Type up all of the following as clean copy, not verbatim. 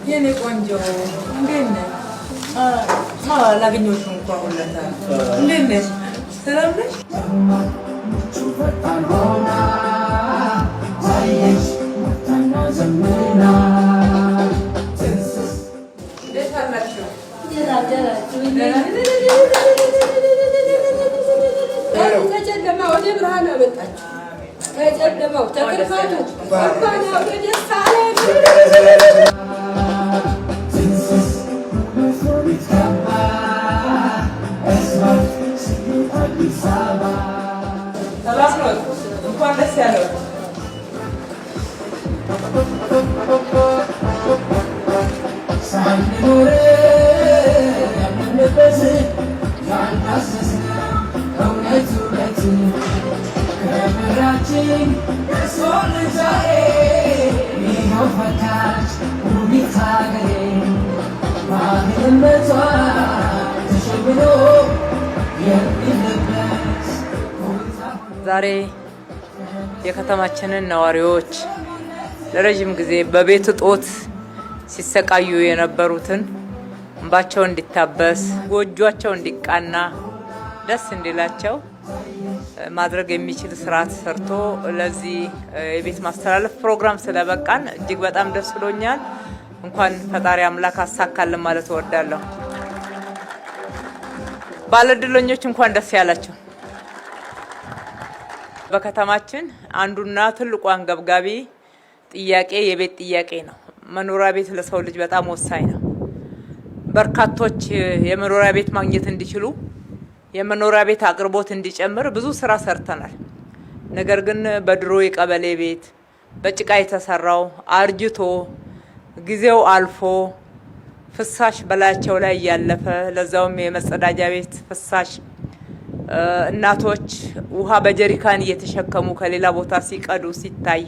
Viene ቆንጆ እንዴት ነህ? አላገኘሁሽም እኮ አሁን ለታ እንዴት ነሽ? ሰላም ነሽ? እንዴት አላችሁ? ከጨለማ ወደ ብርሃን አመጣችሁ። ከጨለማው ተክርፋቱ አባና ወደ ደስታ እንኳን ደስ ያለው ዛሬ የከተማችንን ነዋሪዎች ለረጅም ጊዜ በቤት እጦት ሲሰቃዩ የነበሩትን እንባቸው እንዲታበስ ጎጆአቸው እንዲቃና ደስ እንዲላቸው ማድረግ የሚችል ስርዓት ሰርቶ ለዚህ የቤት ማስተላለፍ ፕሮግራም ስለበቃን እጅግ በጣም ደስ ብሎኛል። እንኳን ፈጣሪ አምላክ አሳካልን ማለት እወዳለሁ። ባለድለኞች እንኳን ደስ ያላችሁ። በከተማችን አንዱና ትልቁ አንገብጋቢ ጥያቄ የቤት ጥያቄ ነው። መኖሪያ ቤት ለሰው ልጅ በጣም ወሳኝ ነው። በርካቶች የመኖሪያ ቤት ማግኘት እንዲችሉ የመኖሪያ ቤት አቅርቦት እንዲጨምር ብዙ ስራ ሰርተናል። ነገር ግን በድሮ የቀበሌ ቤት በጭቃ የተሰራው አርጅቶ ጊዜው አልፎ ፍሳሽ በላያቸው ላይ ያለፈ ለዛውም የመጸዳጃ ቤት ፍሳሽ እናቶች ውሃ በጀሪካን እየተሸከሙ ከሌላ ቦታ ሲቀዱ ሲታይ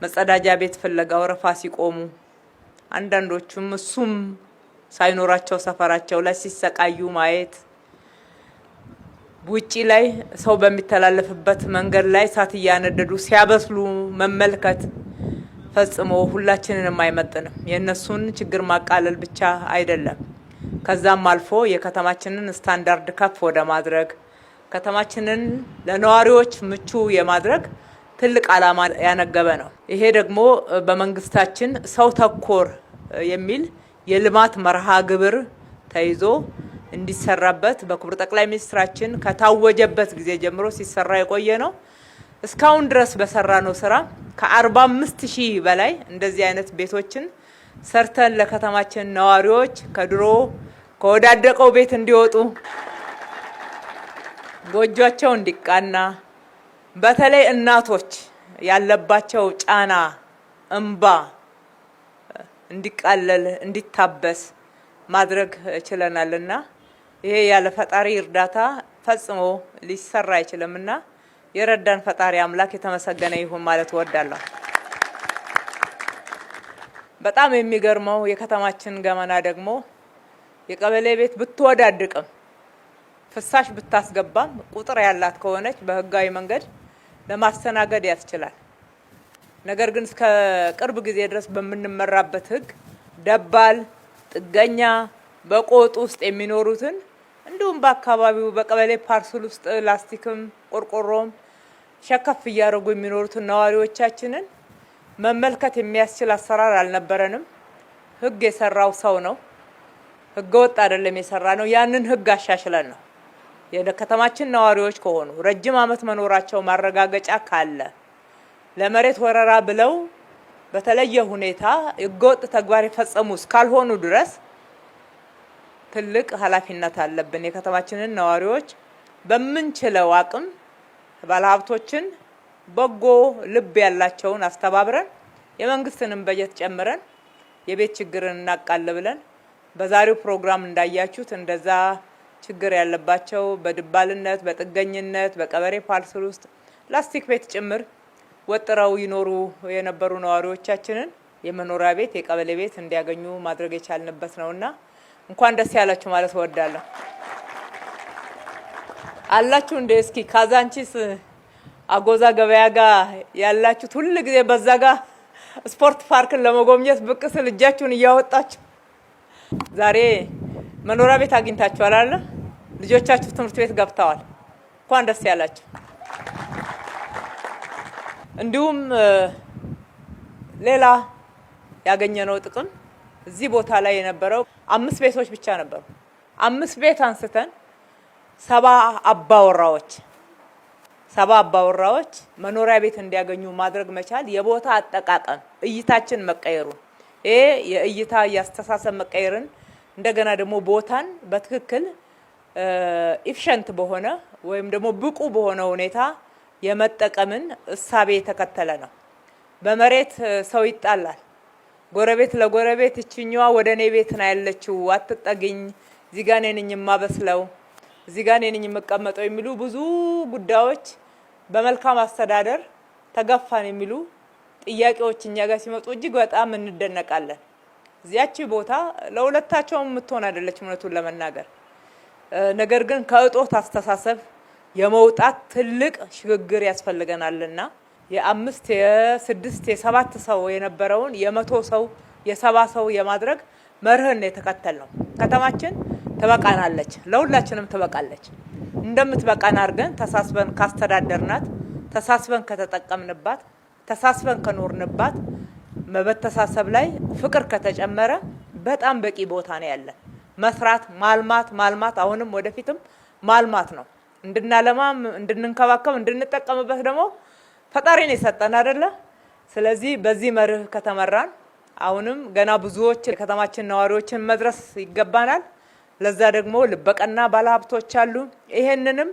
መጸዳጃ ቤት ፍለጋ ወረፋ ሲቆሙ አንዳንዶቹም እሱም ሳይኖራቸው ሰፈራቸው ላይ ሲሰቃዩ ማየት ውጪ ላይ ሰው በሚተላለፍበት መንገድ ላይ እሳት እያነደዱ ሲያበስሉ መመልከት ፈጽሞ ሁላችንንም አይመጥንም። የነሱን ችግር ማቃለል ብቻ አይደለም፣ ከዛም አልፎ የከተማችንን ስታንዳርድ ከፍ ወደ ማድረግ ከተማችንን ለነዋሪዎች ምቹ የማድረግ ትልቅ ዓላማ ያነገበ ነው። ይሄ ደግሞ በመንግስታችን ሰው ተኮር የሚል የልማት መርሃ ግብር ተይዞ እንዲሰራበት በክቡር ጠቅላይ ሚኒስትራችን ከታወጀበት ጊዜ ጀምሮ ሲሰራ የቆየ ነው። እስካሁን ድረስ በሰራነው ስራ ከ45,000 በላይ እንደዚህ አይነት ቤቶችን ሰርተን ለከተማችን ነዋሪዎች ከድሮ ከወዳደቀው ቤት እንዲወጡ ጎጆአቸው እንዲቃና በተለይ እናቶች ያለባቸው ጫና እንባ እንዲቃለል እንዲታበስ ማድረግ ችለናልና ይሄ ያለ ፈጣሪ እርዳታ ፈጽሞ ሊሰራ አይችልምና የረዳን ፈጣሪ አምላክ የተመሰገነ ይሁን ማለት እወዳለሁ። በጣም የሚገርመው የከተማችን ገመና ደግሞ የቀበሌ ቤት ብትወዳድቅም ፍሳሽ ብታስገባም ቁጥር ያላት ከሆነች በህጋዊ መንገድ ለማስተናገድ ያስችላል። ነገር ግን እስከ ቅርብ ጊዜ ድረስ በምንመራበት ህግ ደባል ጥገኛ በቆጥ ውስጥ የሚኖሩትን እንዲሁም በአካባቢው በቀበሌ ፓርሰል ውስጥ ላስቲክም ቆርቆሮም ሸከፍ እያደረጉ የሚኖሩትን ነዋሪዎቻችንን መመልከት የሚያስችል አሰራር አልነበረንም። ህግ የሰራው ሰው ነው፣ ህገ ወጥ አይደለም የሰራ ነው። ያንን ህግ አሻሽለን ነው የከተማችን ነዋሪዎች ከሆኑ ረጅም ዓመት መኖራቸው ማረጋገጫ ካለ ለመሬት ወረራ ብለው በተለየ ሁኔታ ህገወጥ ተግባር የፈጸሙ እስካልሆኑ ድረስ ትልቅ ኃላፊነት አለብን። የከተማችንን ነዋሪዎች በምንችለው አቅም ባለሀብቶችን በጎ ልብ ያላቸውን አስተባብረን የመንግስትንም በጀት ጨምረን የቤት ችግርን እናቃል ብለን በዛሬው ፕሮግራም እንዳያችሁት እንደዛ ችግር ያለባቸው በድባልነት በጥገኝነት በቀበሌ ፓልስል ውስጥ ላስቲክ ቤት ጭምር ወጥረው ይኖሩ የነበሩ ነዋሪዎቻችንን የመኖሪያ ቤት የቀበሌ ቤት እንዲያገኙ ማድረግ የቻልንበት ነውና እንኳን ደስ ያላችሁ ማለት እወዳለሁ። አላችሁ እንደ እስኪ ካዛንቺስ አጎዛ ገበያ ጋር ያላችሁት ሁሉ ጊዜ በዛ ጋር ስፖርት ፓርክን ለመጎብኘት ብቅ ስል እጃችሁን እያወጣችሁ ዛሬ መኖሪያ ቤት አግኝታችኋል አይደል? ልጆቻችሁ ትምህርት ቤት ገብተዋል። እንኳን ደስ ያላችሁ። እንዲሁም ሌላ ያገኘነው ጥቅም እዚህ ቦታ ላይ የነበረው 5 ቤቶች ብቻ ነበሩ። 5 ቤት አንስተን 70 አባወራዎች መኖሪያ ቤት እንዲያገኙ ማድረግ መቻል የቦታ አጠቃቀም እይታችን መቀየሩ ይሄ የእይታ ያስተሳሰብ መቀየርን እንደገና ደግሞ ቦታን በትክክል ኢፊሸንት በሆነ ወይም ደግሞ ብቁ በሆነ ሁኔታ የመጠቀምን እሳቤ ተከተለ ነው። በመሬት ሰው ይጣላል። ጎረቤት ለጎረቤት እቺኛዋ ወደኔ ቤት ነው ያለችው አትጠግኝ፣ እዚህ ጋር ነኝ የማበስለው፣ እዚህ ጋር ነኝ የምቀመጠው የሚሉ ብዙ ጉዳዮች በመልካም አስተዳደር ተገፋን የሚሉ ጥያቄዎች እኛ ጋር ሲመጡ እጅግ በጣም እንደነቃለን። እዚያቺ ቦታ ለሁለታቸውም የምትሆን አይደለችም እውነቱን ለመናገር። ነገር ግን ከእጦት አስተሳሰብ የመውጣት ትልቅ ሽግግር ያስፈልገናልና የ5 የ6 የ7 ሰው የነበረውን የ100 ሰው የ70 ሰው የማድረግ መርህን የተከተልነው ከተማችን ትበቃናለች፣ ለሁላችንም ትበቃለች። እንደምትበቃን አድርገን ተሳስበን ካስተዳደርናት፣ ተሳስበን ከተጠቀምንባት፣ ተሳስበን ከኖርንባት መበተሳሰብ ላይ ፍቅር ከተጨመረ በጣም በቂ ቦታ ነው ያለን። መስራት ማልማት አሁንም ወደፊትም ማልማት ነው። እንድናለማ እንድንንከባከብ እንድንጠቀምበት ደግሞ ፈጣሪን የሰጠን አይደለ? ስለዚህ በዚህ መርህ ከተመራን አሁንም ገና ብዙዎች የከተማችን ነዋሪዎችን መድረስ ይገባናል። ለዛ ደግሞ ልበቀና ባለሀብቶች አሉ። ይሄንንም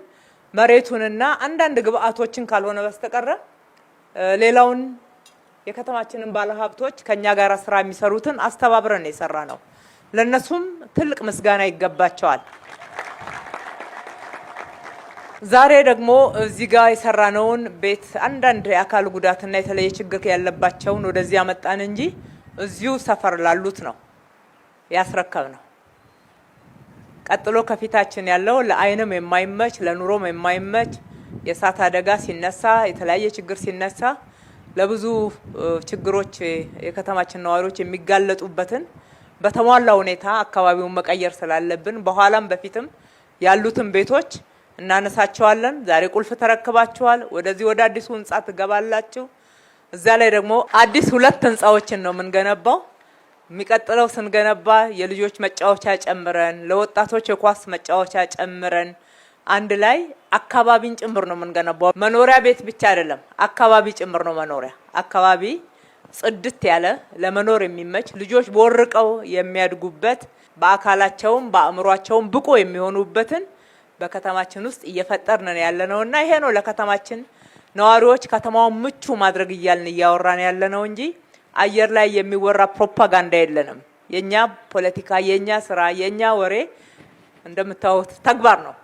መሬቱንና አንዳንድ ግብአቶችን ካልሆነ በስተቀር ሌላውን የከተማችንን ባለሀብቶች ከኛ ጋር ስራ የሚሰሩትን አስተባብረን የሰራ ነው። ለነሱም ትልቅ ምስጋና ይገባቸዋል። ዛሬ ደግሞ እዚህ ጋር የሰራነውን ቤት አንዳንድ የአካል ጉዳትና የተለየ ችግር ያለባቸውን ወደዚህ አመጣን እንጂ እዚሁ ሰፈር ላሉት ነው ያስረከብ ነው። ቀጥሎ ከፊታችን ያለው ለአይንም የማይመች ለኑሮም የማይመች የእሳት አደጋ ሲነሳ የተለያየ ችግር ሲነሳ ለብዙ ችግሮች የከተማችን ነዋሪዎች የሚጋለጡበትን በተሟላ ሁኔታ አካባቢውን መቀየር ስላለብን በኋላም በፊትም ያሉትን ቤቶች እናነሳቸዋለን። ዛሬ ቁልፍ ተረክባቸዋል። ወደዚህ ወደ አዲሱ ህንጻ ትገባላችሁ። እዛ ላይ ደግሞ አዲስ 2 ህንጻዎችን ነው የምንገነባው። የሚቀጥለው ስንገነባ የልጆች መጫወቻ ጨምረን ለወጣቶች የኳስ መጫወቻ ጨምረን አንድ ላይ አካባቢን ጭምር ነው የምንገነባው። መኖሪያ ቤት ብቻ አይደለም፣ አካባቢ ጭምር ነው መኖሪያ። አካባቢ ጽድት ያለ ለመኖር የሚመች ልጆች ቦርቀው የሚያድጉበት በአካላቸውም በአእምሯቸውም ብቁ የሚሆኑበትን በከተማችን ውስጥ እየፈጠርን ያለነውና ይሄ ነው ለከተማችን ነዋሪዎች ከተማውን ምቹ ማድረግ እያልን እያወራን ያለነው እንጂ አየር ላይ የሚወራ ፕሮፓጋንዳ የለንም። የኛ ፖለቲካ፣ የኛ ስራ፣ የኛ ወሬ እንደምታዩት ተግባር ነው።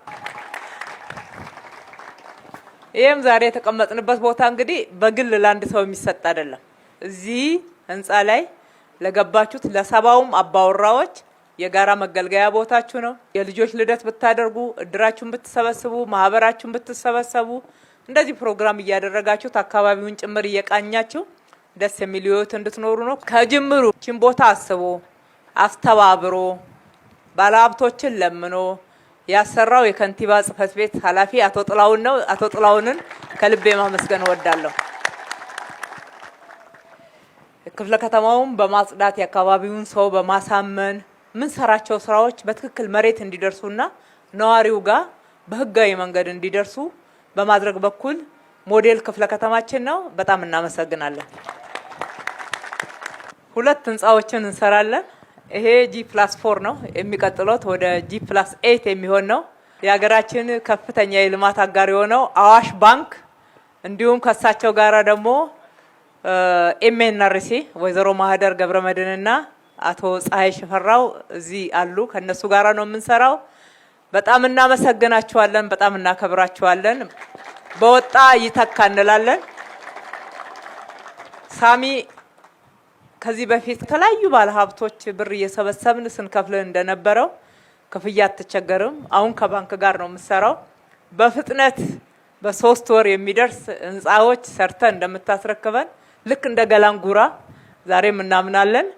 ይሄም ዛሬ የተቀመጥንበት ቦታ እንግዲህ በግል ለአንድ ሰው የሚሰጥ አይደለም። እዚህ ህንጻ ላይ ለገባችሁት ለ70ም አባወራዎች የጋራ መገልገያ ቦታችሁ ነው። የልጆች ልደት ብታደርጉ፣ እድራችሁን ብትሰበስቡ፣ ማህበራችሁን ብትሰበሰቡ እንደዚህ ፕሮግራም እያደረጋችሁት አካባቢውን ጭምር እየቃኛችሁ ደስ የሚል ህይወት እንድትኖሩ ነው። ከጅምሩ ችን ቦታ አስቦ አስተባብሮ ባለሀብቶችን ለምኖ ያሰራው የከንቲባ ጽህፈት ቤት ኃላፊ አቶ ጥላውን ነው። አቶ ጥላውንን ከልቤ ማመስገን እወዳለሁ። ክፍለ ከተማውን በማጽዳት የአካባቢውን ሰው በማሳመን ምን ሰራቸው ስራዎች በትክክል መሬት እንዲደርሱና ነዋሪው ጋር በህጋዊ መንገድ እንዲደርሱ በማድረግ በኩል ሞዴል ክፍለ ከተማችን ነው። በጣም እናመሰግናለን። 2 ህንጻዎችን እንሰራለን። ይሄ G+4 ነው። የሚቀጥለው ወደ G+8 የሚሆን ነው። የሀገራችን ከፍተኛ የልማት አጋር የሆነው አዋሽ ባንክ እንዲሁም ከሳቸው ጋራ ደግሞ ኤምኤንአርሲ ወይዘሮ ማህደር ገብረመድህንና አቶ ፀሐይ ሽፈራው እዚህ አሉ። ከነሱ ጋራ ነው የምንሰራው። በጣም እናመሰግናችኋለን። በጣም እናከብራችኋለን። በወጣ ይተካ እንላለን። ሳሚ ከዚህ በፊት የተለያዩ ባለሀብቶች ብር እየሰበሰብን ስንከፍል እንደነበረው ክፍያ አትቸገርም። አሁን ከባንክ ጋር ነው የምሰራው። በፍጥነት በ3 ወር የሚደርስ ህንጻዎች ሰርተን እንደምታስረክበን ልክ እንደ ገላንጉራ ዛሬም እናምናለን።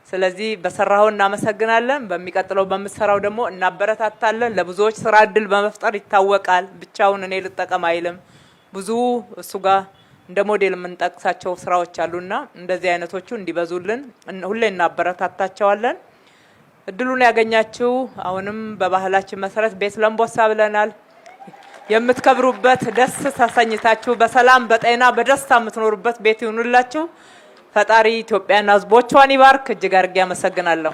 ስለዚህ በሰራው እናመሰግናለን። በሚቀጥለው በመሰራው ደግሞ እናበረታታለን። ለብዙዎች ስራ እድል በመፍጠር ይታወቃል። ብቻውን እኔ ልጠቀም አይልም። ብዙ እሱ ጋር እንደ ሞዴል የምንጠቅሳቸው ስራዎች አሉና እንደዚህ አይነቶቹ እንዲበዙልን ሁሌ እናበረታታቸዋለን። እድሉን ያገኛችሁ አሁንም በባህላችን መሰረት ቤት ለምቦሳ ብለናል። የምትከብሩበት ደስ ተሰኝታችሁ በሰላም በጤና በደስታ የምትኖሩበት ቤት ይሁንላችሁ። ፈጣሪ ኢትዮጵያና ህዝቦቿን ይባርክ። እጅግ አድርጌ አመሰግናለሁ።